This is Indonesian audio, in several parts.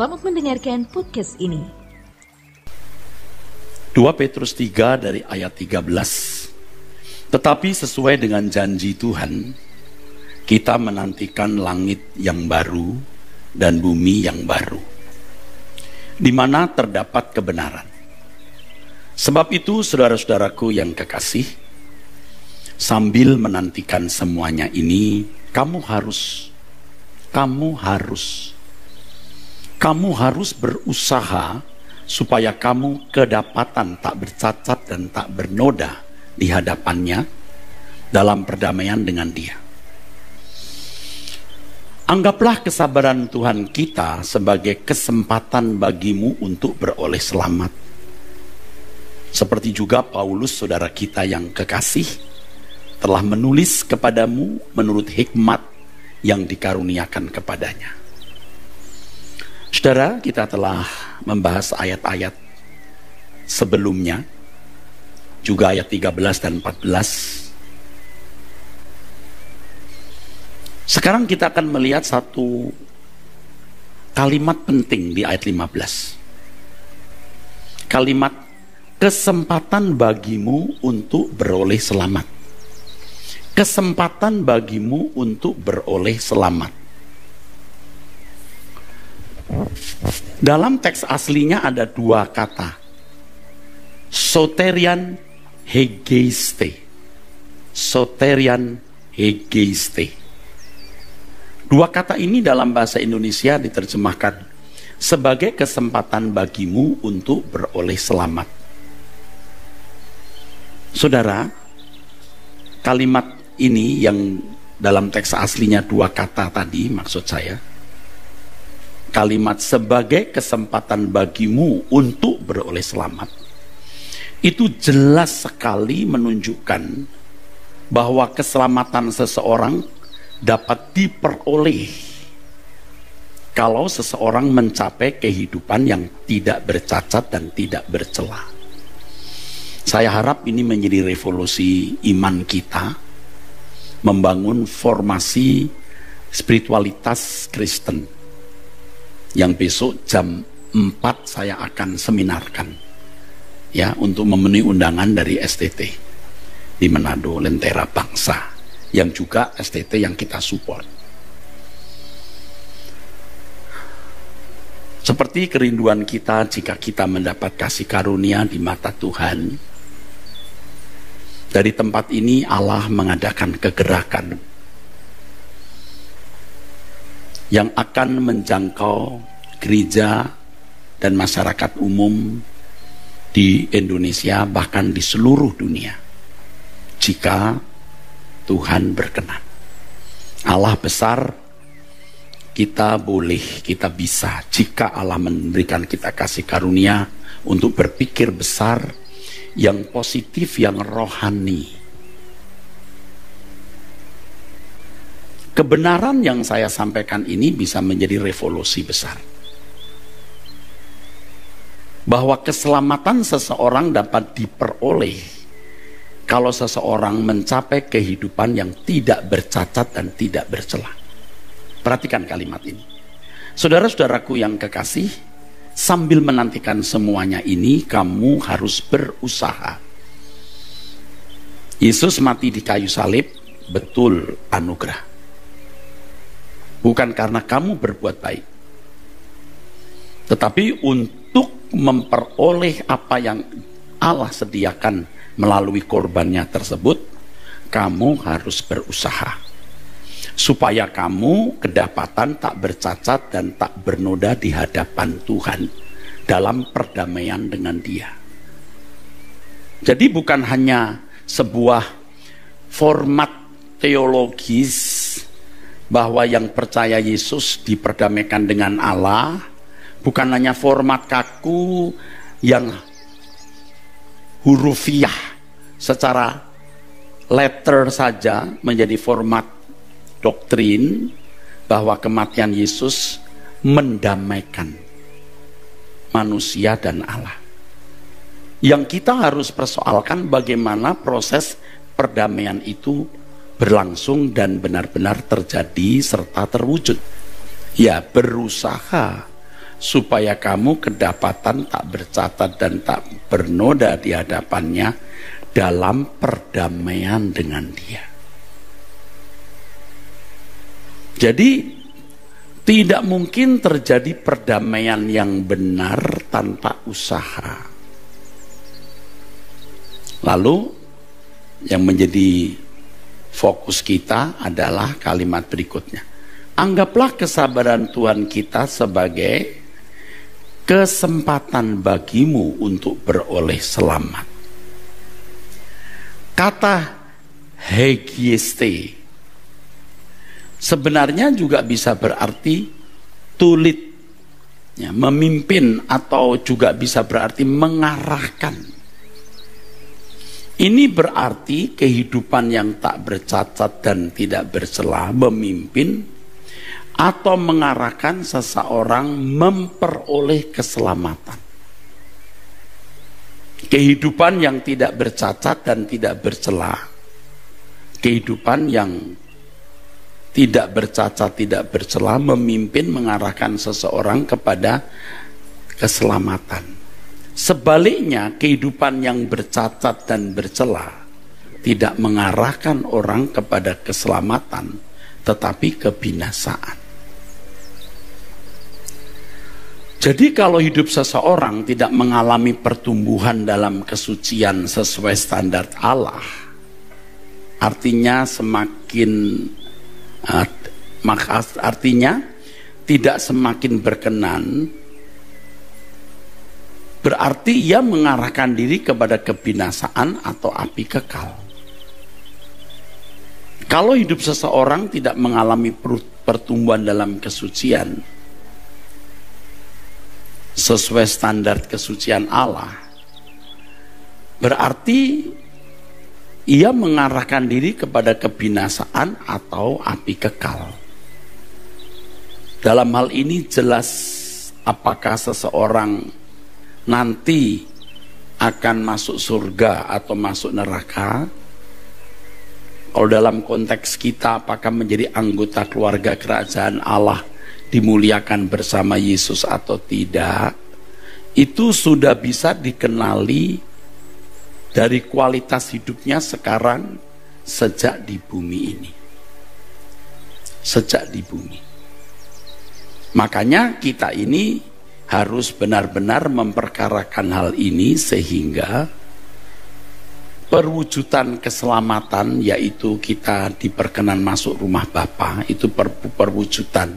Selamat mendengarkan podcast ini. 2 Petrus 3 dari ayat 13. Tetapi sesuai dengan janji Tuhan, kita menantikan langit yang baru dan bumi yang baru, di mana terdapat kebenaran. Sebab itu, saudara-saudaraku yang kekasih, sambil menantikan semuanya ini, kamu harus berusaha supaya kamu kedapatan tak bercacat dan tak bernoda di hadapannya dalam perdamaian dengan Dia. Anggaplah kesabaran Tuhan kita sebagai kesempatan bagimu untuk beroleh selamat. Seperti juga Paulus, saudara kita yang kekasih, telah menulis kepadamu menurut hikmat yang dikaruniakan kepadanya. Saudara, kita telah membahas ayat-ayat sebelumnya, juga ayat 13 dan 14. Sekarang kita akan melihat satu kalimat penting di ayat 15. Kalimat kesempatan bagimu untuk beroleh selamat. Kesempatan bagimu untuk beroleh selamat. Dalam teks aslinya ada dua kata, soterian hegeiste. Soterian hegeiste. Dua kata ini dalam bahasa Indonesia diterjemahkan sebagai kesempatan bagimu untuk beroleh selamat. Saudara, kalimat ini yang dalam teks aslinya dua kata tadi, maksud saya, kalimat sebagai kesempatan bagimu untuk beroleh selamat, itu jelas sekali menunjukkan bahwa keselamatan seseorang dapat diperoleh kalau seseorang mencapai kehidupan yang tidak bercacat dan tidak bercela. Saya harap ini menjadi revolusi iman kita, membangun formasi spiritualitas Kristen yang besok jam 4 saya akan seminarkan, ya, untuk memenuhi undangan dari STT di Manado, Lentera Bangsa, yang juga STT yang kita support. Seperti kerinduan kita jika kita mendapat kasih karunia di mata Tuhan, dari tempat ini Allah mengadakan kegerakan yang akan menjangkau gereja dan masyarakat umum di Indonesia, bahkan di seluruh dunia, jika Tuhan berkenan. Allah besar, kita bisa, jika Allah memberikan kita kasih karunia untuk berpikir besar, yang positif, yang rohani. Kebenaran yang saya sampaikan ini bisa menjadi revolusi besar, bahwa keselamatan seseorang dapat diperoleh kalau seseorang mencapai kehidupan yang tidak bercacat dan tidak bercela. Perhatikan kalimat ini. Saudara-saudaraku yang kekasih, sambil menantikan semuanya ini, kamu harus berusaha. Yesus mati di kayu salib, betul anugerah. Bukan karena kamu berbuat baik, tetapi untuk memperoleh apa yang Allah sediakan melalui korbannya tersebut, kamu harus berusaha. Supaya kamu kedapatan tak bercacat dan tak bernoda di hadapan Tuhan dalam perdamaian dengan Dia. Jadi bukan hanya sebuah format teologis bahwa yang percaya Yesus diperdamaikan dengan Allah, bukan hanya format kaku yang hurufiah secara letter saja menjadi format doktrin bahwa kematian Yesus mendamaikan manusia dan Allah. Yang kita harus persoalkan bagaimana proses perdamaian itu berlangsung dan benar-benar terjadi serta terwujud. Ya, berusaha supaya kamu kedapatan tak bercatat dan tak bernoda di hadapannya dalam perdamaian dengan Dia. Jadi tidak mungkin terjadi perdamaian yang benar tanpa usaha. Lalu yang menjadi fokus kita adalah kalimat berikutnya. Anggaplah kesabaran Tuhan kita sebagai kesempatan bagimu untuk beroleh selamat. Kata hegieste sebenarnya juga bisa berarti tulit, ya, memimpin, atau juga bisa berarti mengarahkan. Ini berarti kehidupan yang tak bercacat dan tidak bercela, memimpin atau mengarahkan seseorang memperoleh keselamatan. Kehidupan yang tidak bercacat dan tidak bercela, kehidupan yang tidak bercacat, tidak bercela, memimpin, mengarahkan seseorang kepada keselamatan. Sebaliknya, kehidupan yang bercacat dan bercela tidak mengarahkan orang kepada keselamatan, tetapi kebinasaan. Jadi kalau hidup seseorang tidak mengalami pertumbuhan dalam kesucian sesuai standar Allah, artinya tidak semakin berkenan, berarti ia mengarahkan diri kepada kebinasaan atau api kekal. Kalau hidup seseorang tidak mengalami pertumbuhan dalam kesucian sesuai standar kesucian Allah, berarti ia mengarahkan diri kepada kebinasaan atau api kekal. Dalam hal ini jelas apakah seseorang nanti akan masuk surga atau masuk neraka. Kalau dalam konteks kita, apakah menjadi anggota keluarga kerajaan Allah, dimuliakan bersama Yesus atau tidak, itu sudah bisa dikenali dari kualitas hidupnya sekarang sejak di bumi ini. Sejak di bumi. Makanya kita ini harus benar-benar memperkarakan hal ini sehingga perwujudan keselamatan, yaitu kita diperkenan masuk rumah Bapa, itu perwujudan,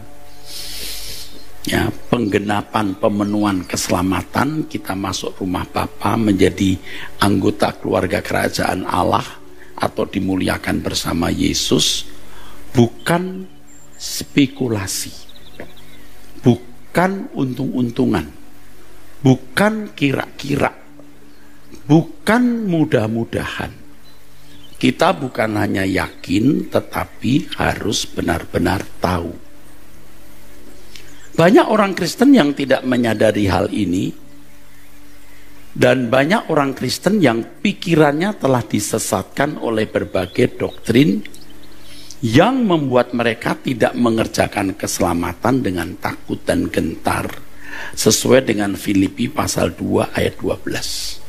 ya, penggenapan pemenuhan keselamatan, kita masuk rumah Bapa, menjadi anggota keluarga kerajaan Allah atau dimuliakan bersama Yesus, bukan spekulasi, bukan untung-untungan, bukan kira-kira, bukan mudah-mudahan. Kita bukan hanya yakin, tetapi harus benar-benar tahu. Banyak orang Kristen yang tidak menyadari hal ini, dan banyak orang Kristen yang pikirannya telah disesatkan oleh berbagai doktrin yang membuat mereka tidak mengerjakan keselamatan dengan takut dan gentar, sesuai dengan Filipi pasal 2 ayat 12.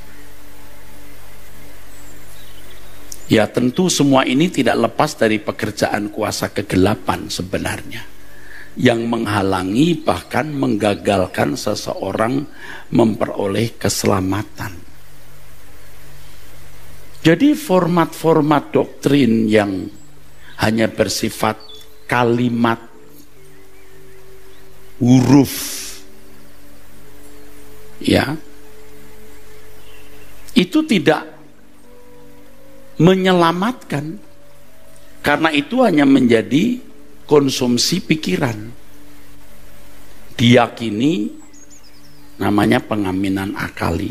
Ya, tentu semua ini tidak lepas dari pekerjaan kuasa kegelapan sebenarnya, yang menghalangi bahkan menggagalkan seseorang memperoleh keselamatan. Jadi format-format doktrin yang hanya bersifat kalimat, huruf, ya, itu tidak menyelamatkan, karena itu hanya menjadi konsumsi pikiran. Diyakini, namanya pengaminan akali.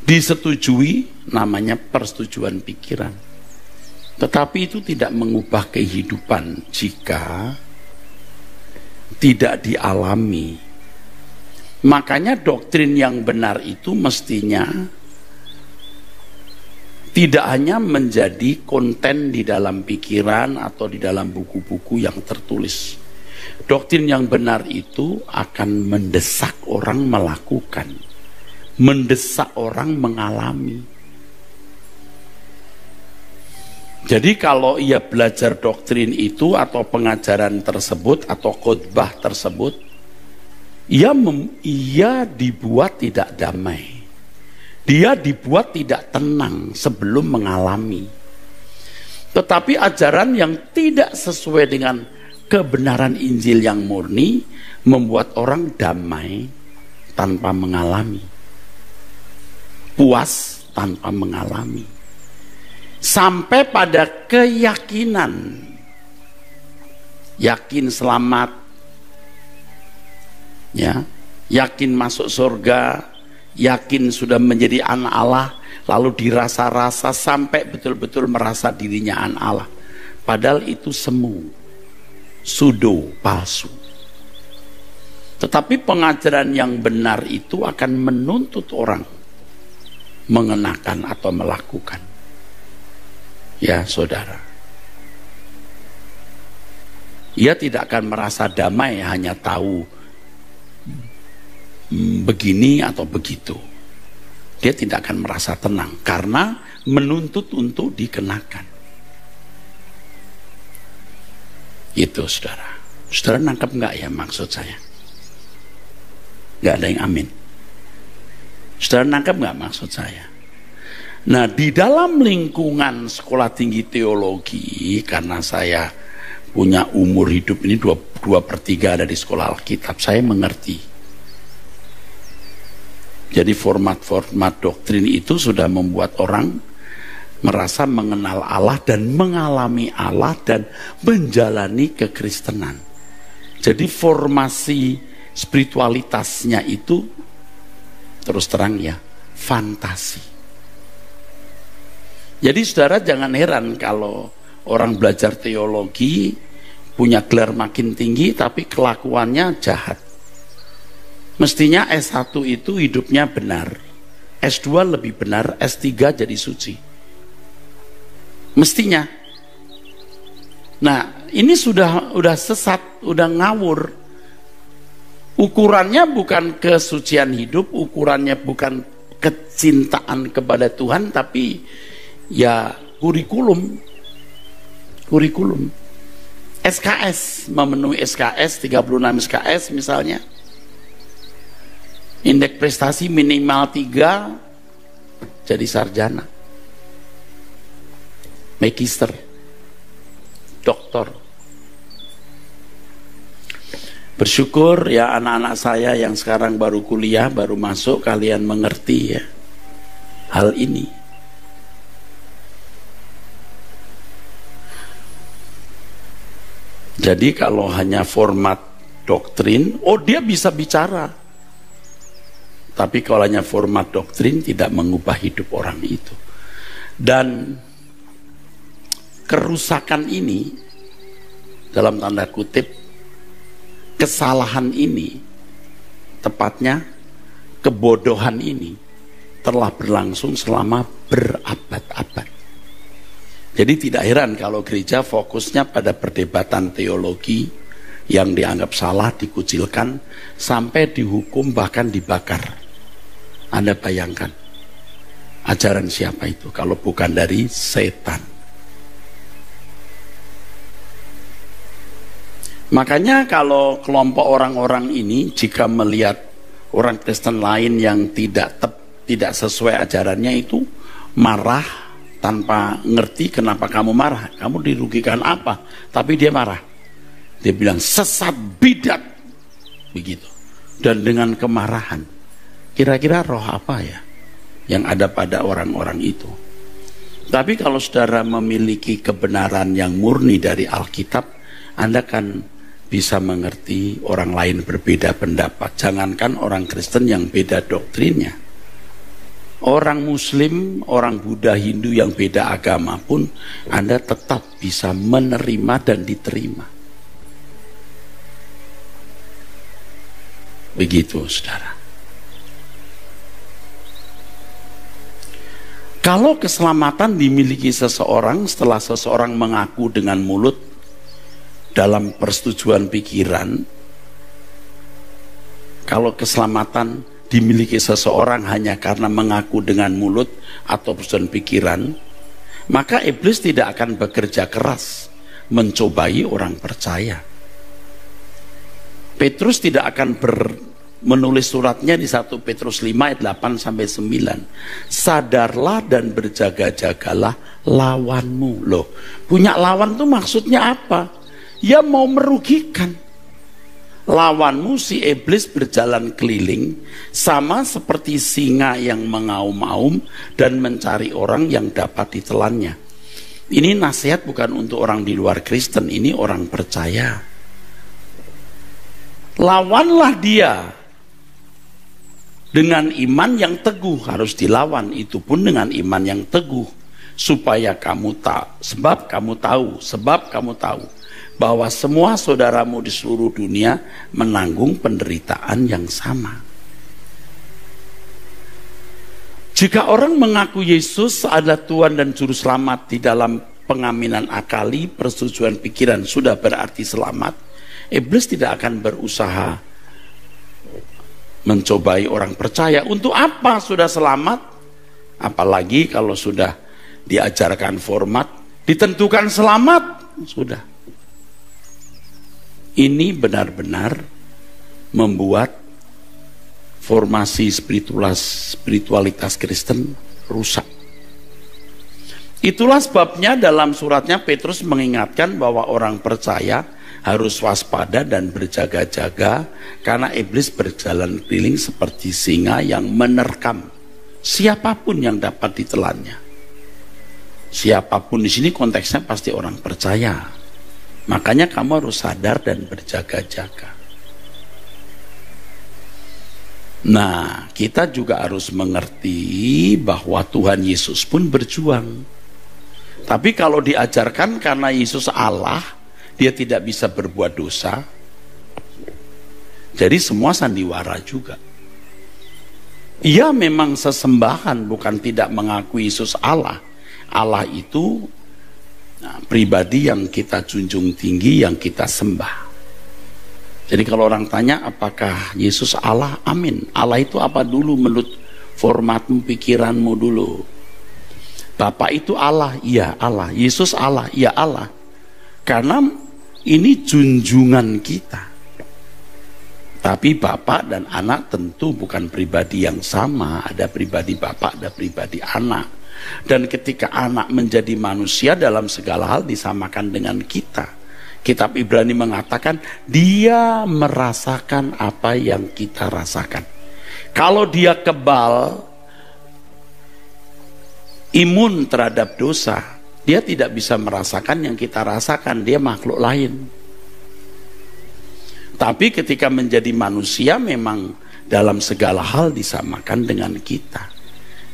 Disetujui, namanya persetujuan pikiran. Tetapi itu tidak mengubah kehidupan jika tidak dialami. Makanya doktrin yang benar itu mestinya tidak hanya menjadi konten di dalam pikiran atau di dalam buku-buku yang tertulis, Doktrin yang benar itu akan mendesak orang melakukan, mendesak orang mengalami. Jadi kalau ia belajar doktrin itu atau pengajaran tersebut atau khotbah tersebut, ia dibuat tidak damai. Dia dibuat tidak tenang sebelum mengalami. Tetapi ajaran yang tidak sesuai dengan kebenaran Injil yang murni membuat orang damai tanpa mengalami, puas tanpa mengalami, sampai pada keyakinan, yakin selamat, ya, yakin masuk surga, yakin sudah menjadi anak Allah, lalu dirasa-rasa sampai betul-betul merasa dirinya anak Allah. Padahal itu semu, pseudo, palsu. Tetapi pengajaran yang benar itu akan menuntut orang mengenakan atau melakukan. Ya saudara, ia tidak akan merasa damai hanya tahu begini atau begitu. Dia tidak akan merasa tenang karena menuntut untuk dikenakan. Itu saudara. Saudara nangkep nggak ya maksud saya? Nggak ada yang amin. Saudara nangkep nggak maksud saya? Nah, di dalam lingkungan sekolah tinggi teologi, karena saya punya umur hidup ini 2/3 ada di sekolah Alkitab, saya mengerti. Jadi format-format doktrin itu sudah membuat orang merasa mengenal Allah dan mengalami Allah dan menjalani kekristenan. Jadi formasi spiritualitasnya itu terus terang ya, fantasi. Jadi saudara jangan heran kalau orang belajar teologi punya gelar makin tinggi tapi kelakuannya jahat. Mestinya S1 itu hidupnya benar, S2 lebih benar, S3 jadi suci. Mestinya. Nah, ini sudah sesat, udah ngawur. Ukurannya bukan kesucian hidup, ukurannya bukan kecintaan kepada Tuhan, tapi ya kurikulum. SKS, memenuhi SKS, 36 SKS misalnya. Indeks prestasi minimal 3, jadi sarjana, magister, doktor. Bersyukur ya anak-anak saya yang sekarang baru kuliah, baru masuk, kalian mengerti ya hal ini. Jadi kalau hanya format doktrin, oh dia bisa bicara. Tapi kalau hanya format doktrin tidak mengubah hidup orang itu. Dan kerusakan ini, dalam tanda kutip, kesalahan ini, tepatnya kebodohan ini, telah berlangsung selama berabad-abad. Jadi tidak heran kalau gereja fokusnya pada perdebatan teologi yang dianggap salah, dikucilkan, sampai dihukum bahkan dibakar. Anda bayangkan, ajaran siapa itu kalau bukan dari setan? Makanya kalau kelompok orang-orang ini jika melihat orang Kristen lain yang tidak sesuai ajarannya itu marah tanpa ngerti kenapa kamu marah, kamu dirugikan apa, tapi dia marah, dia bilang sesat, bidat, begitu. Dan dengan kemarahan, kira-kira roh apa ya yang ada pada orang-orang itu? Tapi kalau saudara memiliki kebenaran yang murni dari Alkitab, Anda kan bisa mengerti orang lain berbeda pendapat. Jangankan orang Kristen yang beda doktrinnya, orang Muslim, orang Buddha, Hindu yang beda agama pun Anda tetap bisa menerima dan diterima. Begitu saudara. Kalau keselamatan dimiliki seseorang setelah seseorang mengaku dengan mulut dalam persetujuan pikiran, kalau keselamatan dimiliki seseorang hanya karena mengaku dengan mulut atau persetujuan pikiran, maka iblis tidak akan bekerja keras mencobai orang percaya. Petrus tidak akan menulis suratnya di 1 Petrus 5 ayat 8 sampai 9. Sadarlah dan berjaga-jagalah lawanmu. Loh, punya lawan tuh maksudnya apa? Ya mau merugikan. Lawanmu si iblis berjalan keliling sama seperti singa yang mengaum-aum dan mencari orang yang dapat ditelannya. Ini nasihat bukan untuk orang di luar Kristen, ini orang percaya. Lawanlah dia dengan iman yang teguh, harus dilawan, itu pun dengan iman yang teguh, supaya kamu sebab kamu tahu bahwa semua saudaramu di seluruh dunia menanggung penderitaan yang sama. Jika orang mengaku Yesus adalah Tuhan dan Juru Selamat di dalam pengaminan akali, persetujuan pikiran sudah berarti selamat, iblis tidak akan berusaha mencobai orang percaya. Untuk apa sudah selamat? Apalagi kalau sudah diajarkan format, ditentukan selamat, sudah. Ini benar-benar membuat formasi spiritualitas Kristen rusak. Itulah sebabnya dalam suratnya Petrus mengingatkan bahwa orang percaya harus waspada dan berjaga-jaga karena iblis berjalan keliling seperti singa yang menerkam siapapun yang dapat ditelannya. Siapapun di sini konteksnya pasti orang percaya. Makanya kamu harus sadar dan berjaga-jaga. Nah, kita juga harus mengerti bahwa Tuhan Yesus pun berjuang. Tapi kalau diajarkan karena Yesus Allah, dia tidak bisa berbuat dosa, jadi semua sandiwara juga. Ia memang sesembahan, bukan tidak mengakui Yesus Allah. Allah itu pribadi yang kita junjung tinggi, yang kita sembah. Jadi kalau orang tanya apakah Yesus Allah, amin. Allah itu apa dulu menurut formatmu, pikiranmu dulu. Bapa itu Allah, iya Allah. Yesus Allah, iya Allah. Karena ini junjungan kita. Tapi Bapa dan anak tentu bukan pribadi yang sama. Ada pribadi Bapa, ada pribadi anak. Dan ketika anak menjadi manusia dalam segala hal disamakan dengan kita. Kitab Ibrani mengatakan dia merasakan apa yang kita rasakan. Kalau dia kebal, imun terhadap dosa, dia tidak bisa merasakan yang kita rasakan, dia makhluk lain. Tapi ketika menjadi manusia memang dalam segala hal disamakan dengan kita.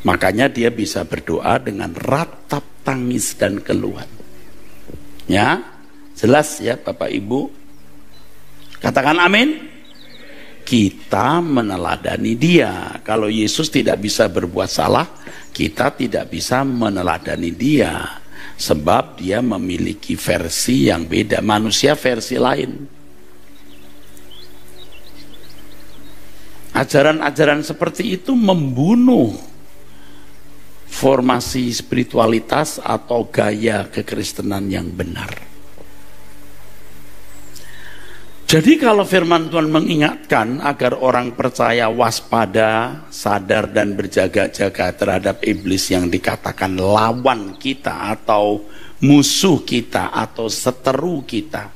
Makanya dia bisa berdoa dengan ratap tangis dan keluhan. Ya, jelas ya Bapak Ibu. Katakan amin. Kita meneladani dia. Kalau Yesus tidak bisa berbuat salah, kita tidak bisa meneladani dia. Sebab dia memiliki versi yang beda. Manusia versi lain. Ajaran-ajaran seperti itu membunuh formasi spiritualitas atau gaya kekristenan yang benar. Jadi kalau firman Tuhan mengingatkan agar orang percaya waspada, sadar dan berjaga-jaga terhadap iblis yang dikatakan lawan kita atau musuh kita atau seteru kita,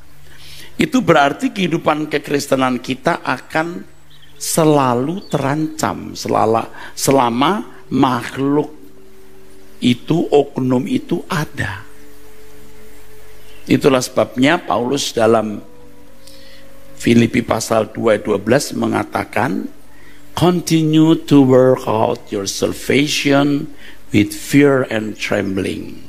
itu berarti kehidupan kekristenan kita akan selalu terancam selama makhluk itu, oknum itu ada. Itulah sebabnya Paulus dalam Filipi pasal 2 ayat 12 mengatakan, continue to work out your salvation with fear and trembling.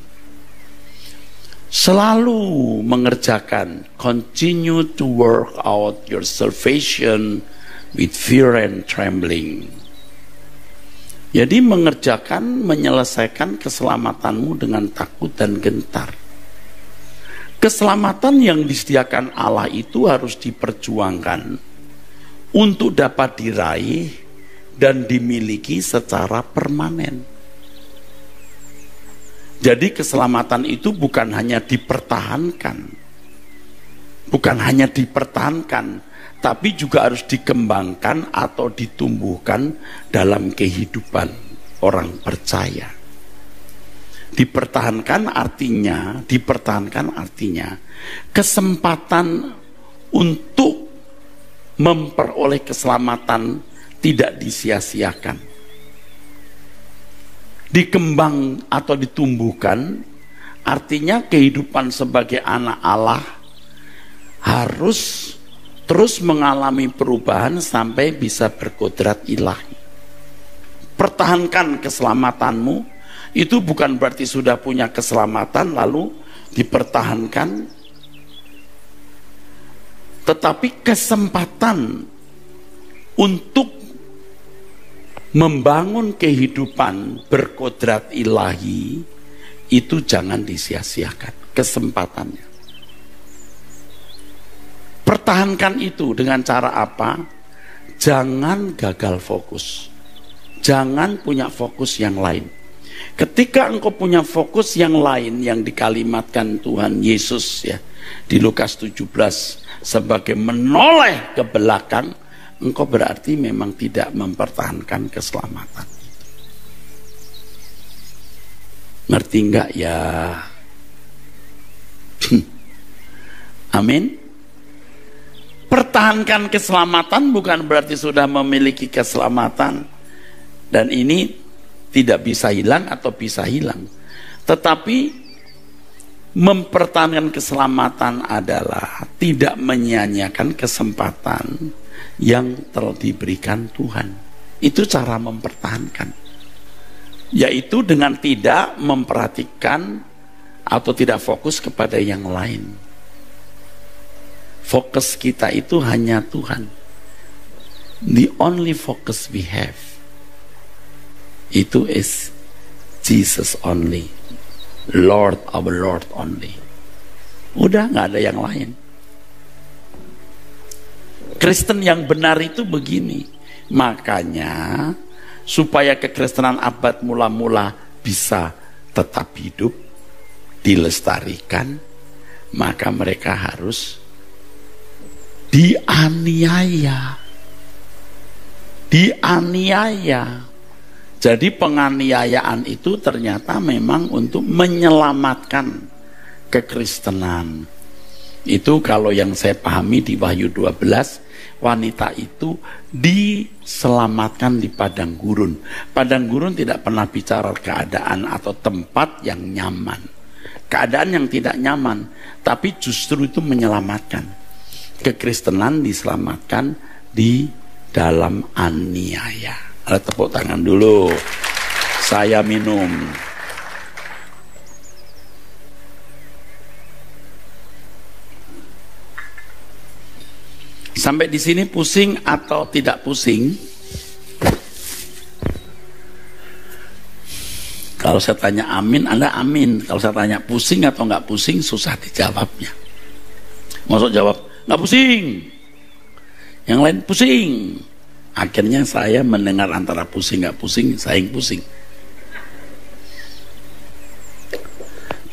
Selalu mengerjakan, continue to work out your salvation with fear and trembling. Jadi mengerjakan, menyelesaikan keselamatanmu dengan takut dan gentar. Keselamatan yang disediakan Allah itu harus diperjuangkan untuk dapat diraih dan dimiliki secara permanen. Jadi keselamatan itu bukan hanya dipertahankan, tapi juga harus dikembangkan atau ditumbuhkan dalam kehidupan orang percaya. Dipertahankan artinya kesempatan untuk memperoleh keselamatan tidak disia-siakan. Dikembang atau ditumbuhkan artinya kehidupan sebagai anak Allah harus terus mengalami perubahan sampai bisa berkodrat ilahi. Pertahankan keselamatanmu. Itu bukan berarti sudah punya keselamatan lalu dipertahankan, tetapi kesempatan untuk membangun kehidupan berkodrat ilahi itu jangan disia-siakan kesempatannya. Pertahankan itu dengan cara apa? Jangan gagal fokus, jangan punya fokus yang lain. Ketika engkau punya fokus yang lain yang dikalimatkan Tuhan Yesus ya di Lukas 17 sebagai menoleh ke belakang, engkau berarti memang tidak mempertahankan keselamatan. Ngerti enggak ya? Amin. Pertahankan keselamatan bukan berarti sudah memiliki keselamatan dan ini tidak bisa hilang atau bisa hilang. Tetapi mempertahankan keselamatan adalah tidak menyia-nyiakan kesempatan yang telah diberikan Tuhan. Itu cara mempertahankan, yaitu dengan tidak memperhatikan atau tidak fokus kepada yang lain. Fokus kita itu hanya Tuhan. The only focus we have itu is Jesus only, Lord, our Lord only. Udah gak ada yang lain. Kristen yang benar itu begini. Makanya supaya kekristenan abad mula-mula bisa tetap hidup, dilestarikan, maka mereka harus dianiaya. Jadi penganiayaan itu ternyata memang untuk menyelamatkan kekristenan. Itu kalau yang saya pahami di Wahyu 12, wanita itu diselamatkan di padang gurun. Padang gurun tidak pernah bicara keadaan atau tempat yang nyaman. Keadaan yang tidak nyaman, tapi justru itu menyelamatkan. Kekristenan diselamatkan di dalam aniaya. Ada tepuk tangan dulu. Saya minum. Sampai di sini pusing atau tidak pusing? Kalau saya tanya amin, Anda amin. Kalau saya tanya pusing atau nggak pusing, susah dijawabnya. Maksud jawab nggak pusing. Yang lain pusing. Akhirnya saya mendengar antara pusing nggak pusing, saya yang pusing.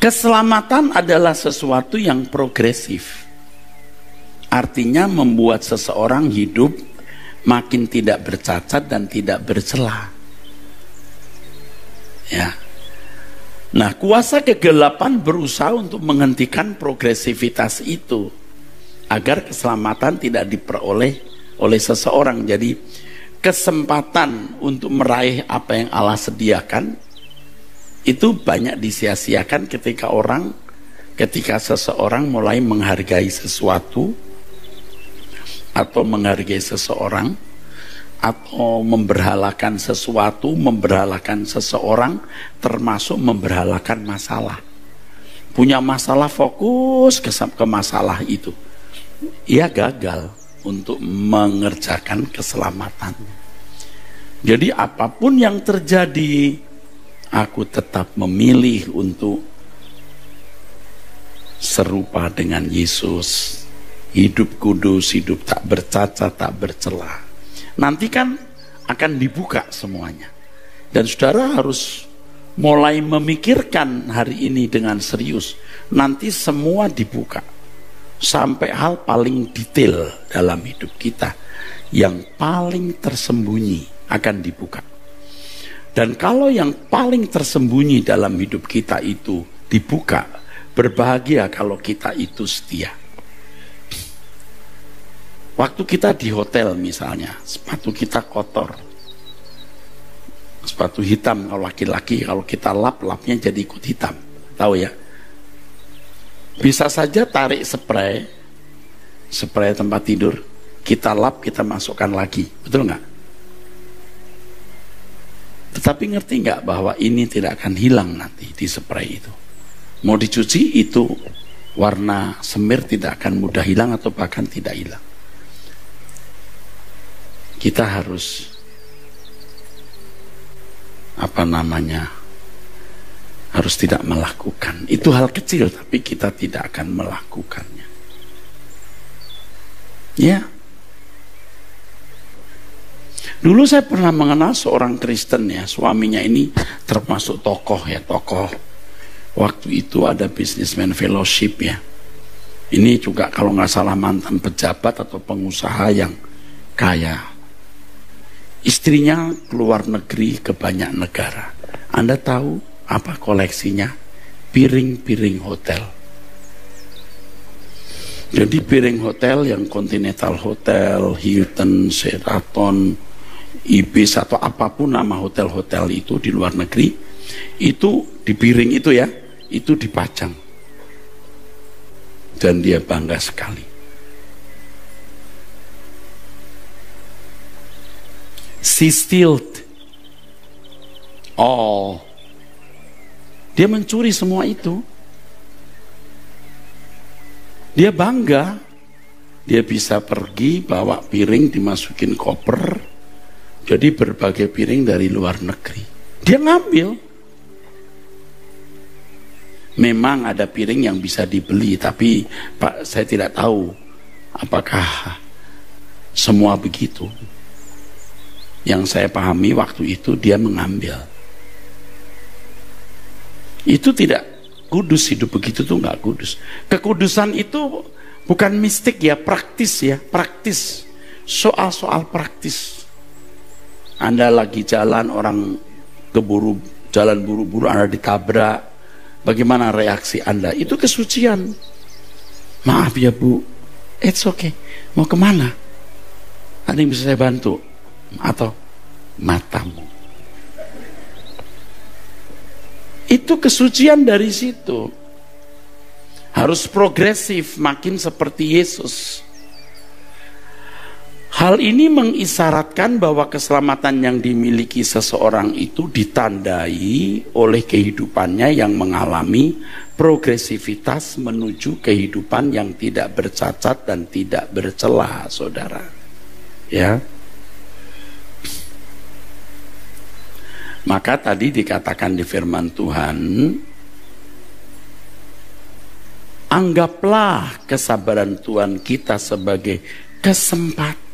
Keselamatan adalah sesuatu yang progresif. Artinya membuat seseorang hidup makin tidak bercacat dan tidak bercela. Ya. Nah, kuasa kegelapan berusaha untuk menghentikan progresivitas itu agar keselamatan tidak diperoleh oleh seseorang. Jadi kesempatan untuk meraih apa yang Allah sediakan itu banyak disia-siakan ketika seseorang mulai menghargai sesuatu atau menghargai seseorang atau memberhalakan sesuatu, memberhalakan seseorang, termasuk memberhalakan masalah. Punya masalah, fokus ke masalah itu, ia gagal untuk mengerjakan keselamatan. Jadi apapun yang terjadi, aku tetap memilih untuk serupa dengan Yesus, hidup kudus, hidup tak bercacat, tak bercela. Nanti kan akan dibuka semuanya. Dan saudara harus mulai memikirkan hari ini dengan serius. Nanti semua dibuka. Sampai hal paling detail dalam hidup kita, yang paling tersembunyi akan dibuka. Dan kalau yang paling tersembunyi dalam hidup kita itu dibuka, berbahagia kalau kita itu setia. Waktu kita di hotel misalnya, sepatu kita kotor, sepatu hitam kalau laki-laki, kalau kita lap, lapnya jadi ikut hitam, tahu ya? Bisa saja tarik spray tempat tidur, kita lap, kita masukkan lagi, betul nggak? Tetapi ngerti nggak bahwa ini tidak akan hilang nanti di spray itu? Mau dicuci itu warna semir tidak akan mudah hilang atau bahkan tidak hilang. Kita harus harus tidak melakukan. Itu hal kecil tapi kita tidak akan melakukannya. Ya. Dulu saya pernah mengenal seorang Kristen ya, suaminya ini termasuk tokoh. Waktu itu ada businessman fellowship ya. Ini juga kalau nggak salah mantan pejabat atau pengusaha yang kaya. Istrinya keluar negeri ke banyak negara. Anda tahu apa koleksinya? Piring-piring hotel. Jadi piring hotel yang Continental Hotel, Hilton, Sheraton, Ibis atau apapun nama hotel-hotel itu di luar negeri, itu di piring itu ya, itu dipajang. Dan dia bangga sekali. She stealed all. Dia mencuri semua itu. Dia bangga. Dia bisa pergi bawa piring dimasukin koper. Jadi berbagai piring dari luar negeri. Dia ngambil. Memang ada piring yang bisa dibeli, tapi Pak, saya tidak tahu apakah semua begitu. Yang saya pahami waktu itu dia mengambil. Itu tidak kudus, hidup begitu tuh nggak kudus. Kekudusan itu bukan mistik ya, praktis ya, praktis. Soal-soal praktis. Anda lagi jalan, orang jalan buru-buru, Anda ditabrak. Bagaimana reaksi Anda? Itu kesucian. Maaf ya Bu, it's okay. Mau kemana? Ada yang bisa saya bantu? Atau matamu. Itu kesucian dari situ. Harus progresif, makin seperti Yesus. Hal ini mengisyaratkan bahwa keselamatan yang dimiliki seseorang itu ditandai oleh kehidupannya yang mengalami progresivitas menuju kehidupan yang tidak bercacat dan tidak bercela, saudara. Ya. Maka tadi dikatakan di firman Tuhan, anggaplah kesabaran Tuhan kita sebagai kesempatan.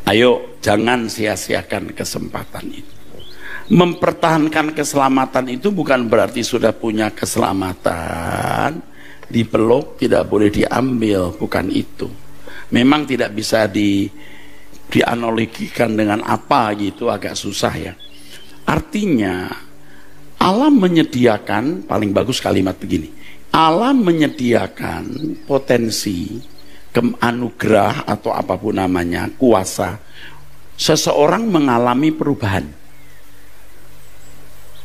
Ayo, jangan sia-siakan kesempatan itu. Mempertahankan keselamatan itu bukan berarti sudah punya keselamatan, dipeluk, tidak boleh diambil, bukan itu. Memang tidak bisa dianalogikan dengan apa gitu, agak susah ya. Artinya Allah menyediakan, paling bagus kalimat begini, Allah menyediakan potensi, anugerah atau apapun namanya, kuasa seseorang mengalami perubahan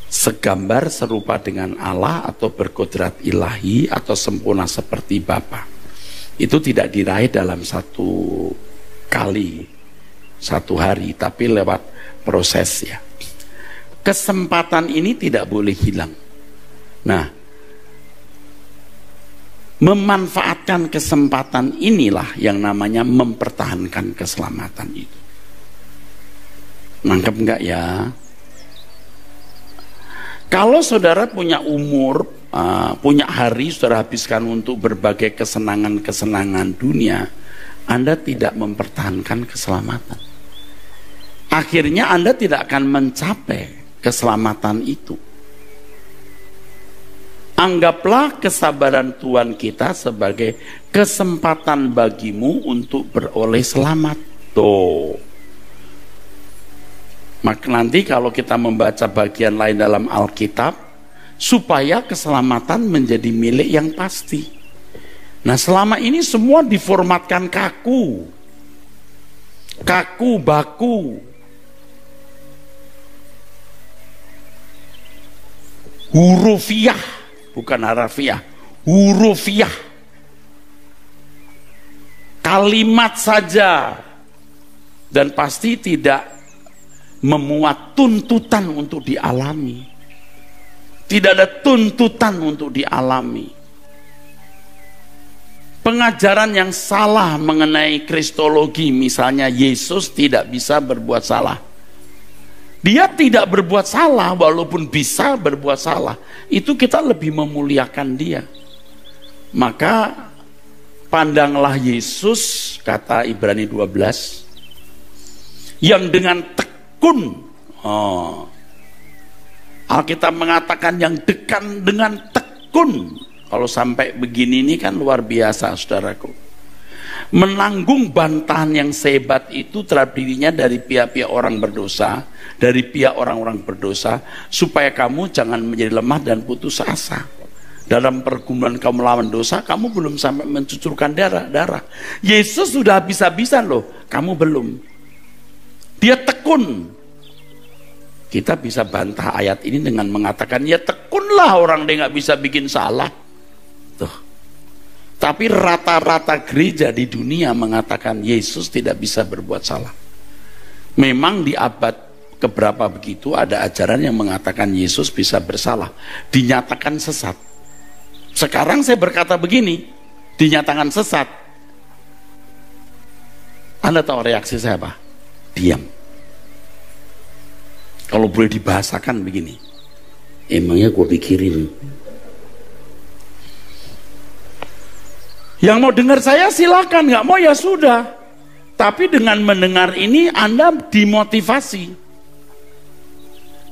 segambar serupa dengan Allah atau berkodrat ilahi atau sempurna seperti Bapa. Itu tidak diraih dalam satu kali, satu hari, tapi lewat proses ya. Kesempatan ini tidak boleh hilang. Nah, memanfaatkan kesempatan inilah yang namanya mempertahankan keselamatan itu. Nangkep enggak ya? Kalau saudara punya umur punya hari saudara habiskan untuk berbagai kesenangan-kesenangan dunia, Anda tidak mempertahankan keselamatan. Akhirnya Anda tidak akan mencapai keselamatan itu. Anggaplah kesabaran Tuhan kita sebagai kesempatan bagimu untuk beroleh selamat. Tuh. Maka nanti kalau kita membaca bagian lain dalam Alkitab, supaya keselamatan menjadi milik yang pasti. Nah, selama ini semua diformatkan kaku, baku. Hurufiah, bukan harafiah, hurufiah. Kalimat saja, dan pasti tidak memuat tuntutan untuk dialami. Tidak ada tuntutan untuk dialami. Pengajaran yang salah mengenai kristologi, misalnya Yesus tidak bisa berbuat salah. Dia tidak berbuat salah walaupun bisa berbuat salah. Itu kita lebih memuliakan dia. Maka pandanglah Yesus, kata Ibrani 12, yang dengan tekun, Alkitab mengatakan yang dengan tekun. Kalau sampai begini ini kan luar biasa, saudaraku. Menanggung bantahan yang sehebat itu terdirinya dari pihak-pihak orang berdosa, dari pihak orang-orang berdosa, supaya kamu jangan menjadi lemah dan putus asa. Dalam pergumulan kamu melawan dosa, kamu belum sampai mencucurkan darah. Yesus sudah habis-habisan loh, kamu belum. Dia tekun. Kita bisa bantah ayat ini dengan mengatakan, ya tekunlah orang dia nggak bisa bikin salah. Tuh. Tapi rata-rata gereja di dunia mengatakan Yesus tidak bisa berbuat salah. Memang di abad keberapa begitu ada ajaran yang mengatakan Yesus bisa bersalah, dinyatakan sesat. Sekarang saya berkata begini, dinyatakan sesat. Anda tahu reaksi saya apa? Diam. Kalau boleh dibahasakan begini, emangnya gue pikirin. Yang mau dengar saya silakan, nggak mau ya sudah. Tapi dengan mendengar ini Anda dimotivasi,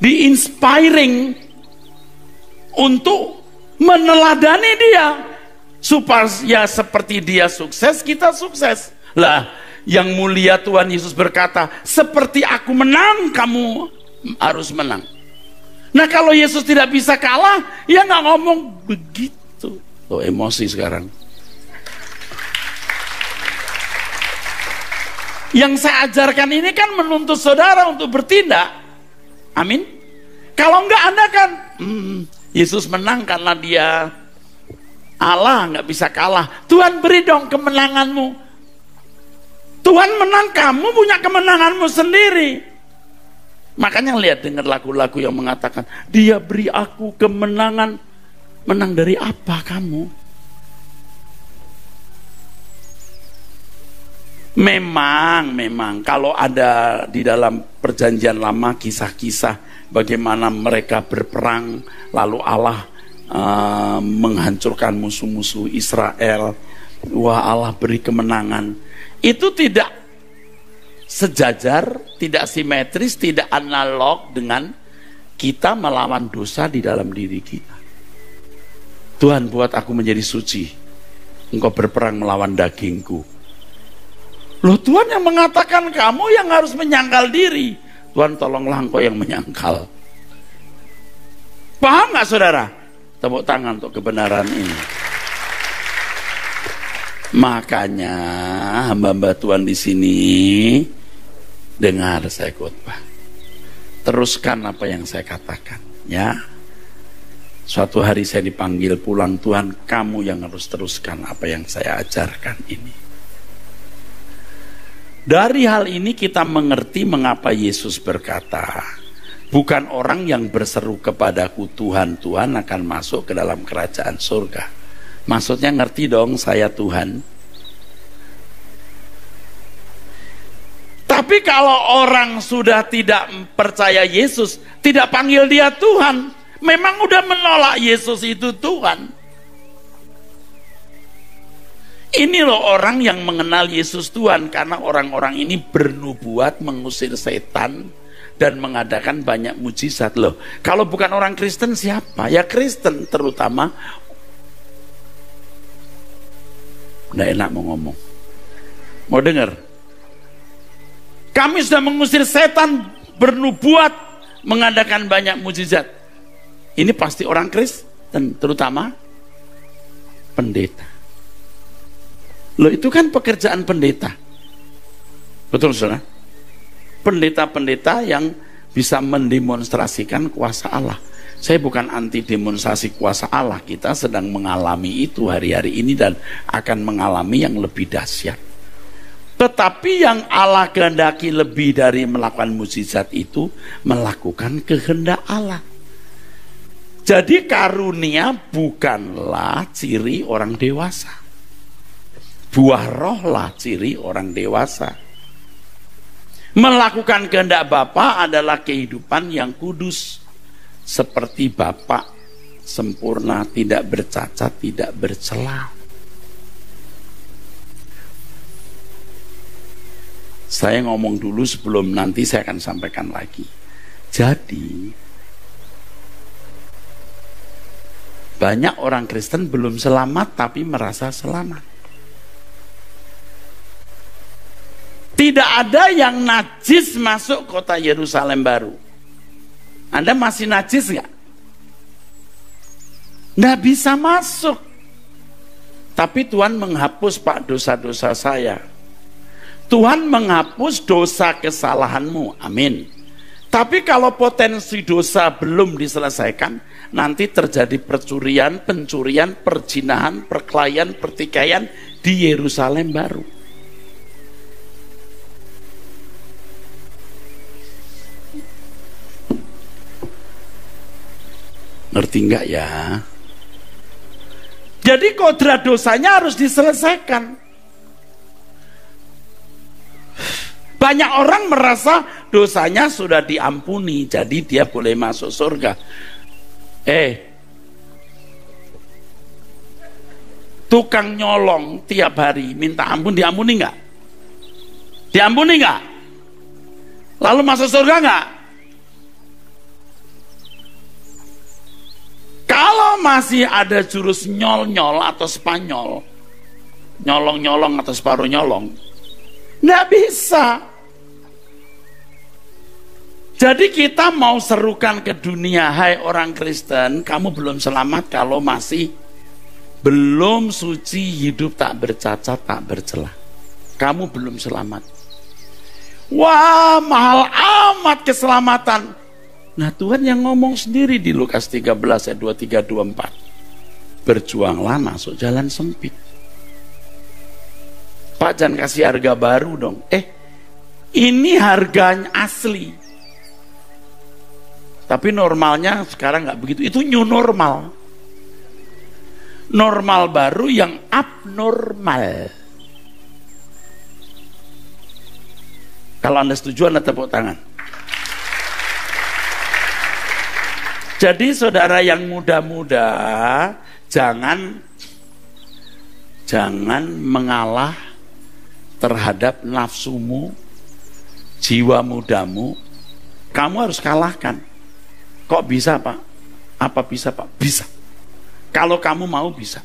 di-inspiring untuk meneladani dia, supaya seperti dia sukses, kita sukses. Lah, yang mulia Tuhan Yesus berkata, seperti aku menang, kamu harus menang. Nah, kalau Yesus tidak bisa kalah, ya nggak ngomong begitu. Tuh, emosi sekarang. Yang saya ajarkan ini kan menuntut saudara untuk bertindak. Amin. Kalau enggak, Anda kan Yesus menang karena dia Allah, nggak bisa kalah. Tuhan beri dong kemenanganmu. Tuhan menang, kamu punya kemenanganmu sendiri. Makanya lihat, dengar lagu-lagu yang mengatakan dia beri aku kemenangan. Menang dari apa kamu? Memang kalau ada di dalam perjanjian lama kisah-kisah bagaimana mereka berperang, lalu Allah menghancurkan musuh-musuh Israel, wah Allah beri kemenangan. Itu tidak sejajar, tidak simetris, tidak analog dengan kita melawan dosa di dalam diri kita. Tuhan buat aku menjadi suci, engkau berperang melawan dagingku. Loh, Tuhan yang mengatakan kamu yang harus menyangkal diri. Tuhan tolonglah engkau yang menyangkal. Paham gak saudara? Tepuk tangan untuk kebenaran ini. Makanya hamba-hamba Tuhan di sini, dengar saya khotbah. Teruskan apa yang saya katakan, ya. Suatu hari saya dipanggil pulang, Tuhan kamu yang harus teruskan apa yang saya ajarkan ini. Dari hal ini kita mengerti mengapa Yesus berkata, bukan orang yang berseru kepadaku Tuhan, Tuhan akan masuk ke dalam kerajaan surga. Maksudnya ngerti dong, saya Tuhan. Tapi kalau orang sudah tidak percaya Yesus, tidak panggil dia Tuhan, memang udah menolak Yesus itu Tuhan. Ini loh orang yang mengenal Yesus Tuhan, karena orang-orang ini bernubuat mengusir setan dan mengadakan banyak mujizat loh. Kalau bukan orang Kristen siapa? Ya Kristen terutama. Nggak enak mau ngomong. Mau dengar? Kami sudah mengusir setan, bernubuat, mengadakan banyak mujizat. Ini pasti orang Kristen, terutama pendeta. Loh, itu kan pekerjaan pendeta. Betul, saudara? Pendeta-pendeta yang bisa mendemonstrasikan kuasa Allah. Saya bukan anti demonstrasi kuasa Allah. Kita sedang mengalami itu hari-hari ini dan akan mengalami yang lebih dahsyat. Tetapi yang Allah kehendaki lebih dari melakukan mujizat itu, melakukan kehendak Allah. Jadi karunia bukanlah ciri orang dewasa. Buah rohlah ciri orang dewasa. Melakukan kehendak Bapa adalah kehidupan yang kudus. Seperti Bapa sempurna, tidak bercacat, tidak bercela. Saya ngomong dulu sebelum nanti saya akan sampaikan lagi. Jadi banyak orang Kristen belum selamat tapi merasa selamat. Tidak ada yang najis masuk kota Yerusalem baru. Anda masih najis nggak? Nggak bisa masuk. Tapi Tuhan menghapus Pak dosa-dosa saya. Tuhan menghapus dosa kesalahanmu. Amin. Tapi kalau potensi dosa belum diselesaikan, nanti terjadi percurian, pencurian, perzinahan, perkelahian, pertikaian di Yerusalem baru. Ngerti enggak ya? Jadi kodrat dosanya harus diselesaikan. Banyak orang merasa dosanya sudah diampuni, jadi dia boleh masuk surga. Tukang nyolong tiap hari minta ampun, diampuni enggak? Diampuni enggak? Lalu masuk surga enggak? Kalau masih ada jurus nyol-nyol atau spanyol, nyolong-nyolong atau separuh nyolong, nggak bisa. Jadi kita mau serukan ke dunia, hai orang Kristen, kamu belum selamat kalau masih belum suci, hidup tak bercacat, tak bercela. Kamu belum selamat. Wah, mahal amat keselamatan. Nah, Tuhan yang ngomong sendiri di Lukas 13 ayat 23-24. Berjuanglah masuk jalan sempit. Pak, jangan kasih harga baru dong. Ini harganya asli. Tapi normalnya sekarang nggak begitu. Itu new normal. Normal baru yang abnormal. Kalau Anda setuju, Anda tepuk tangan. Jadi saudara yang muda-muda, jangan mengalah terhadap nafsumu, jiwa mudamu. Kamu harus kalahkan. Kok bisa, Pak? Apa bisa, Pak? Bisa. Kalau kamu mau, bisa.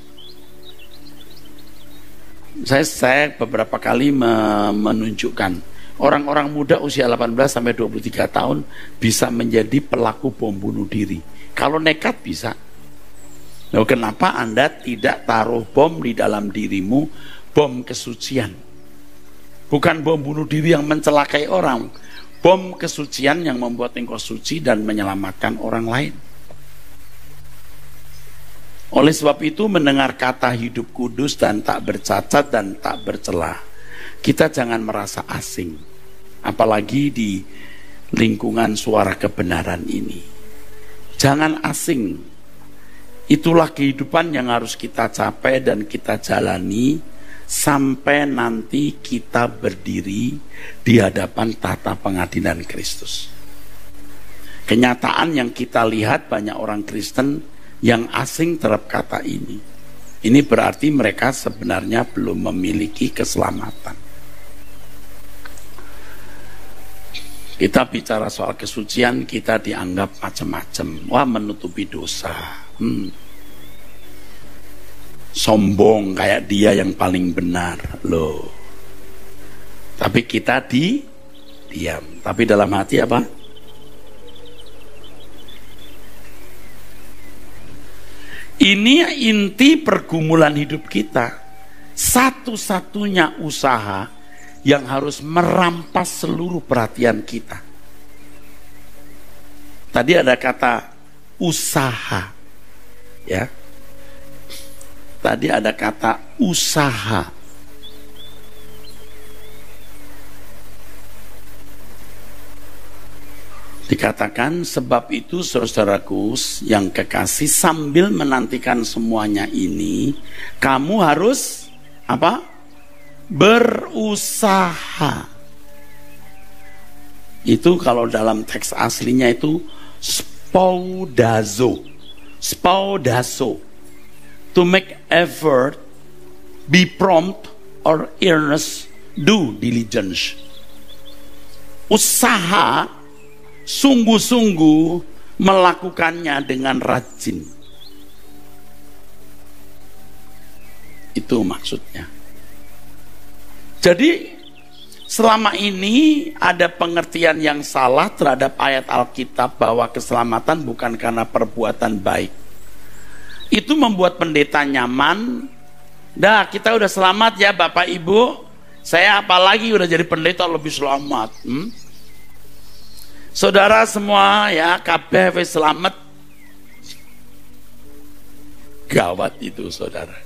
Saya beberapa kali menunjukkan orang-orang muda usia 18 sampai 23 tahun bisa menjadi pelaku bom bunuh diri. Kalau nekat bisa. Nah, kenapa Anda tidak taruh bom di dalam dirimu, bom kesucian? Bukan bom bunuh diri yang mencelakai orang, bom kesucian yang membuat engkau suci dan menyelamatkan orang lain. Oleh sebab itu, mendengar kata hidup kudus dan tak bercacat dan tak bercela, kita jangan merasa asing, apalagi di lingkungan suara kebenaran ini. Jangan asing. Itulah kehidupan yang harus kita capai dan kita jalani sampai nanti kita berdiri di hadapan tahta pengadilan Kristus. Kenyataan yang kita lihat banyak orang Kristen yang asing terhadap kata ini. Ini berarti mereka sebenarnya belum memiliki keselamatan. Kita bicara soal kesucian, kita dianggap macam-macam. Wah, menutupi dosa. Sombong kayak dia yang paling benar. Loh. Tapi kita diam. Tapi dalam hati apa? Ini inti pergumulan hidup kita. Satu-satunya usaha yang harus merampas seluruh perhatian kita. Tadi ada kata usaha. Ya. Tadi ada kata usaha. Dikatakan sebab itu saudaraku yang kekasih, sambil menantikan semuanya ini, kamu harus apa? Berusaha. Itu kalau dalam teks aslinya itu spoudazo. Spoudazo. To make effort, be prompt or earnest, do diligence. Usaha, sungguh-sungguh melakukannya dengan rajin. Itu maksudnya. Jadi selama ini ada pengertian yang salah terhadap ayat Alkitab bahwa keselamatan bukan karena perbuatan baik. Itu membuat pendeta nyaman. Dah, kita udah selamat ya Bapak Ibu. Saya apalagi udah jadi pendeta lebih selamat. Saudara semua ya, kabeh wis selamat. Gawat itu saudara.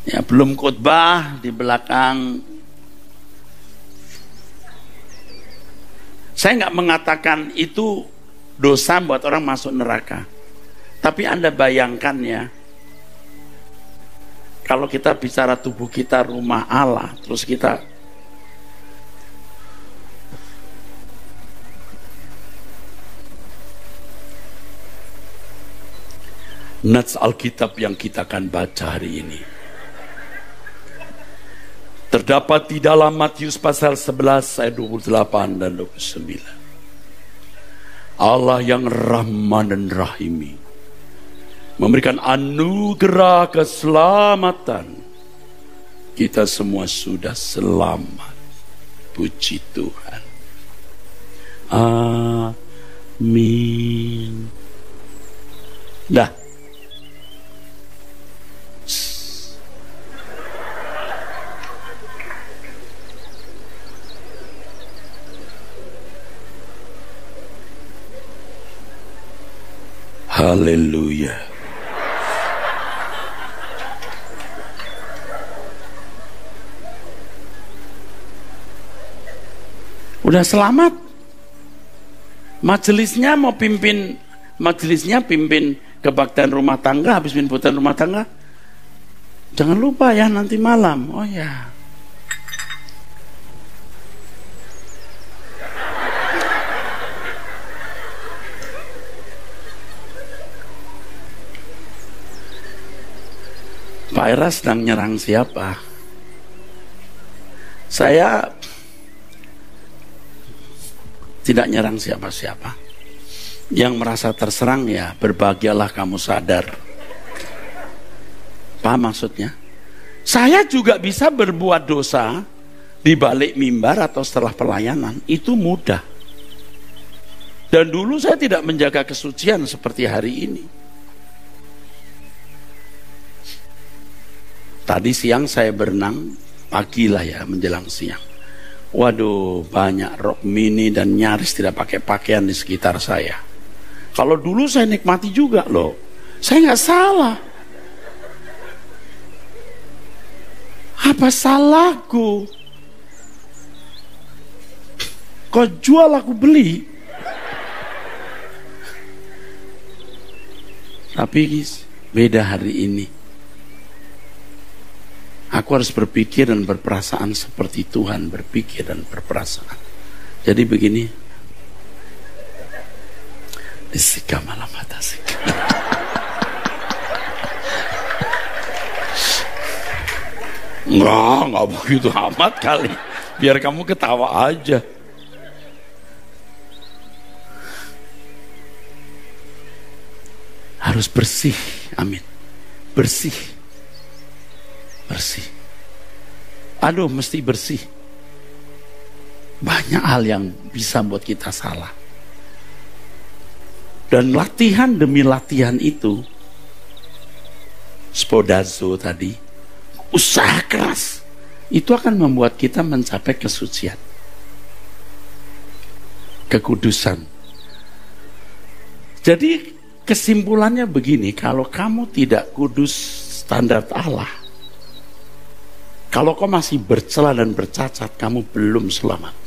Ya, belum khotbah di belakang. Saya nggak mengatakan itu dosa buat orang masuk neraka. Tapi Anda bayangkan ya, kalau kita bicara tubuh kita rumah Allah, terus kita nats Alkitab yang kita akan baca hari ini terdapat di dalam Matius pasal 11 ayat 28 dan 29. Allah yang Rahman dan Rahimi memberikan anugerah keselamatan. Kita semua sudah selamat. Puji Tuhan. Amin. Dah. Haleluya. Udah selamat. Majelisnya mau pimpin, pimpin kebaktian rumah tangga, habis pimpin rumah tangga. Jangan lupa ya nanti malam. Oh ya. Pak Era sedang nyerang siapa? Saya tidak nyerang siapa-siapa. Yang merasa terserang ya berbahagialah kamu sadar. Paham maksudnya? Saya juga bisa berbuat dosa di balik mimbar atau setelah pelayanan. Itu mudah. Dan dulu saya tidak menjaga kesucian seperti hari ini. Tadi siang saya berenang, pagi lah ya menjelang siang. Waduh, banyak rok mini dan nyaris tidak pakai pakaian di sekitar saya. Kalau dulu saya nikmati juga loh. Saya nggak salah. Apa salahku? Kau jual aku beli. Tapi beda hari ini. Aku harus berpikir dan berperasaan seperti Tuhan berpikir dan berperasaan. Jadi begini, disika malam mata sika. Enggak begitu amat kali. Biar kamu ketawa aja. Harus bersih, amin. Bersih. Bersih. Aduh, mesti bersih. Banyak hal yang bisa buat kita salah. Dan latihan demi latihan itu, spodazo tadi, usaha keras, itu akan membuat kita mencapai kesucian, kekudusan. Jadi kesimpulannya begini, kalau kamu tidak kudus standar Allah, kalau kau masih bercela dan bercacat, kamu belum selamat.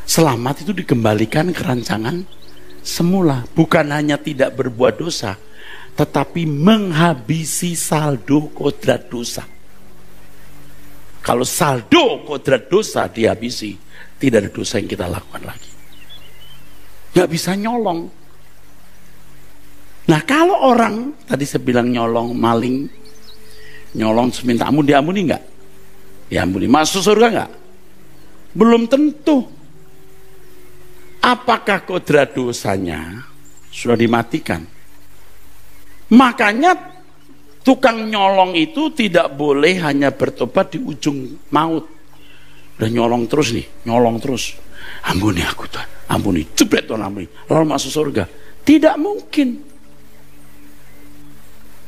Selamat itu dikembalikan ke rancangan semula, bukan hanya tidak berbuat dosa, tetapi menghabisi saldo kodrat dosa. Kalau saldo kodrat dosa dihabisi, tidak ada dosa yang kita lakukan lagi. Gak bisa nyolong. Nah kalau orang, tadi saya bilang nyolong, maling, nyolong minta ampun, diampuni nggak? Diampuni. Masuk surga nggak? Belum tentu. Apakah kodrat dosanya sudah dimatikan? Makanya tukang nyolong itu tidak boleh hanya bertobat di ujung maut. Udah nyolong terus nih, nyolong terus. Ampuni aku Tuhan, ampuni, jebret Tuhan ampuni, lalu masuk surga. Tidak mungkin.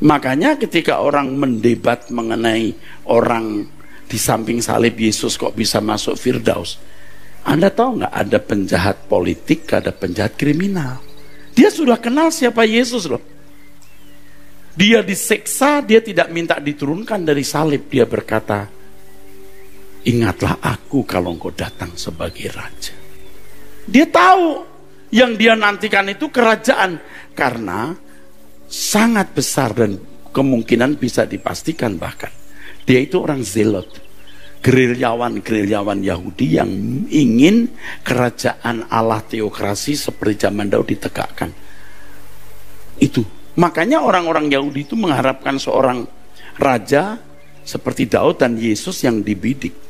Makanya ketika orang mendebat mengenai orang di samping salib Yesus kok bisa masuk Firdaus, Anda tahu nggak, ada penjahat politik, ada penjahat kriminal. Dia sudah kenal siapa Yesus loh. Dia disiksa, dia tidak minta diturunkan dari salib. Dia berkata, ingatlah aku kalau engkau datang sebagai raja. Dia tahu yang dia nantikan itu kerajaan, karena sangat besar dan kemungkinan bisa dipastikan bahkan dia itu orang zelot, gerilyawan Yahudi yang ingin kerajaan Allah teokrasi seperti zaman Daud ditegakkan. Itu makanya orang-orang Yahudi itu mengharapkan seorang raja seperti Daud dan Yesus yang dibidik.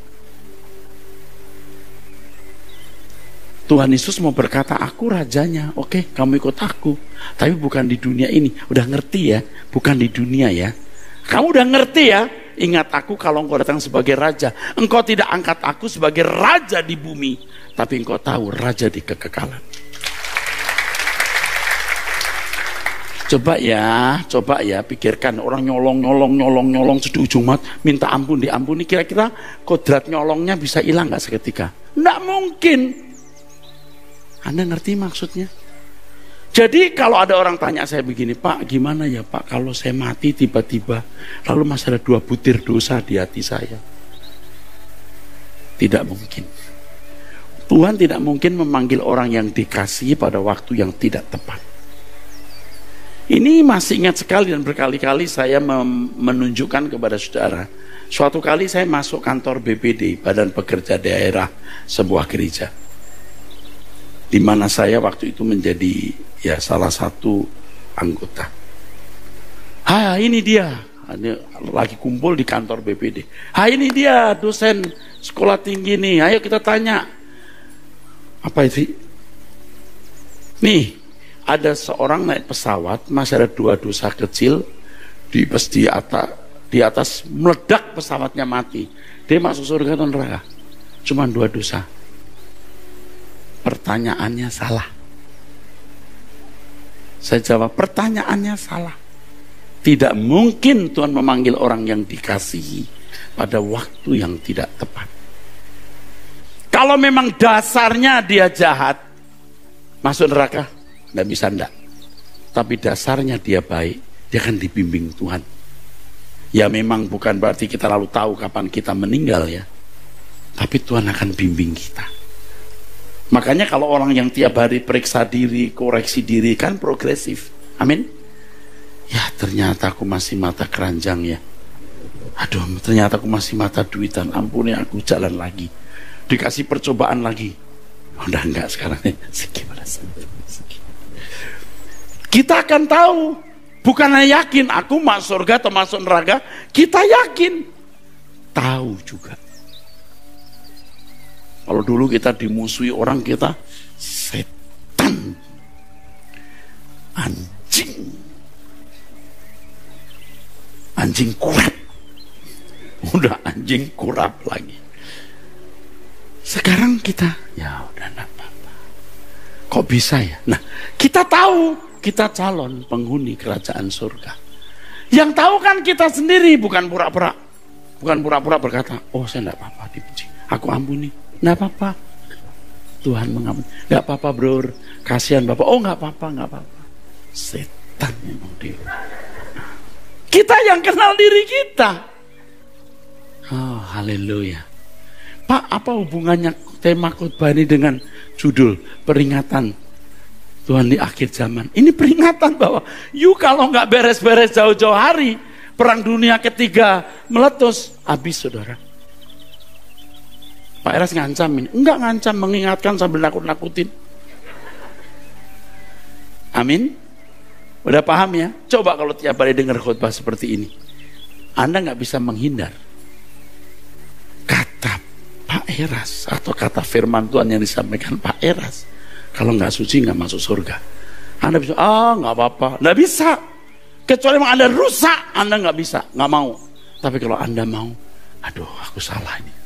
Tuhan Yesus mau berkata, aku rajanya, oke, kamu ikut aku, tapi bukan di dunia ini. Udah ngerti ya, bukan di dunia ya. Kamu udah ngerti ya, ingat aku kalau engkau datang sebagai raja. Engkau tidak angkat aku sebagai raja di bumi, tapi engkau tahu raja di kekekalan. Coba ya, pikirkan orang nyolong di ujung maut, minta ampun, diampuni. Kira-kira kodrat nyolongnya bisa hilang nggak seketika? Nggak mungkin. Anda ngerti maksudnya? Jadi kalau ada orang tanya saya begini, Pak, gimana ya Pak kalau saya mati tiba-tiba, lalu masih ada 2 butir dosa di hati saya? Tidak mungkin. Tuhan tidak mungkin memanggil orang yang dikasihi pada waktu yang tidak tepat. Ini masih ingat sekali dan berkali-kali saya menunjukkan kepada saudara. Suatu kali saya masuk kantor BPD, Badan Pekerja Daerah, sebuah gereja, di mana saya waktu itu menjadi ya salah satu anggota. Ini dia, lagi kumpul di kantor BPD. Ini dia dosen sekolah tinggi nih. Ayo kita tanya. Apa itu? Nih, ada seorang naik pesawat, masih ada 2 dosa kecil di atas meledak pesawatnya mati. Dia masuk surga atau neraka? Cuma 2 dosa. Pertanyaannya salah. Saya jawab, pertanyaannya salah. Tidak mungkin Tuhan memanggil orang yang dikasihi pada waktu yang tidak tepat. Kalau memang dasarnya dia jahat, masuk neraka? Nggak bisa, enggak. Tapi dasarnya dia baik, dia akan dibimbing Tuhan. Ya memang bukan berarti kita lalu tahu kapan kita meninggal ya, tapi Tuhan akan bimbing kita. Makanya kalau orang yang tiap hari periksa diri, koreksi diri, kan progresif. Amin. Ya ternyata aku masih mata keranjang ya. Aduh, ternyata aku masih mata duitan. Ampuni aku, jalan lagi. Dikasih percobaan lagi. Udah enggak sekarang. Kita akan tahu. Bukan hanya yakin aku masuk surga atau masuk neraka, kita yakin. Tahu juga. Kalau dulu kita dimusuhi orang, kita setan, anjing kurap. Udah anjing kurap lagi. Sekarang kita, ya udah enggak apa-apa. Kok bisa ya? Nah, kita tahu kita calon penghuni kerajaan surga. Yang tahu kan kita sendiri, bukan pura-pura. Bukan pura-pura berkata, oh saya enggak apa-apa dibenci, aku ampuni. Enggak apa-apa, Tuhan mengampuni. Enggak apa-apa bro, kasihan Bapak. Oh enggak apa-apa, enggak apa-apa. Setan memang dia. Kita yang kenal diri kita. Oh haleluya. Pak, apa hubungannya tema khotbah ini dengan judul peringatan Tuhan di akhir zaman? Ini peringatan bahwa kalau nggak beres-beres jauh-jauh hari, perang dunia ketiga meletus, habis saudara. Pak Eras ngancam ini, enggak ngancam, mengingatkan sambil nakut-nakutin. Amin. Udah paham ya? Coba kalau tiap hari dengar khotbah seperti ini, Anda nggak bisa menghindar. Kata Pak Eras atau kata firman Tuhan yang disampaikan Pak Eras, kalau nggak suci nggak masuk surga. Anda bisa, nggak apa-apa, nggak bisa. Kecuali memang Anda rusak, Anda nggak bisa, nggak mau. Tapi kalau Anda mau, aduh aku salah ini.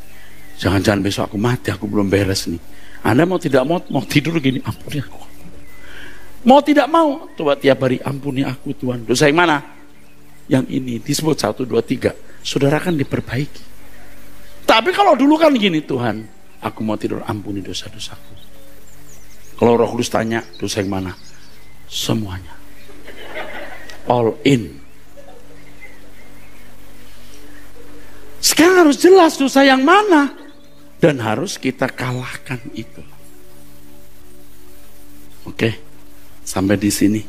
Jangan-jangan besok aku mati, aku belum beres nih. Anda mau tidak mau tidur gini, ampuni aku. Mau tidak mau, coba tiap hari ampuni aku Tuhan. Dosa yang mana? Yang ini disebut 1, 2, 3. Saudara kan diperbaiki. Tapi kalau dulu kan gini, Tuhan, aku mau tidur, ampuni dosa-dosaku. Kalau Roh Kudus tanya, dosa yang mana? Semuanya. All in. Sekarang harus jelas dosa yang mana. Dan harus kita kalahkan itu. Oke, sampai di sini.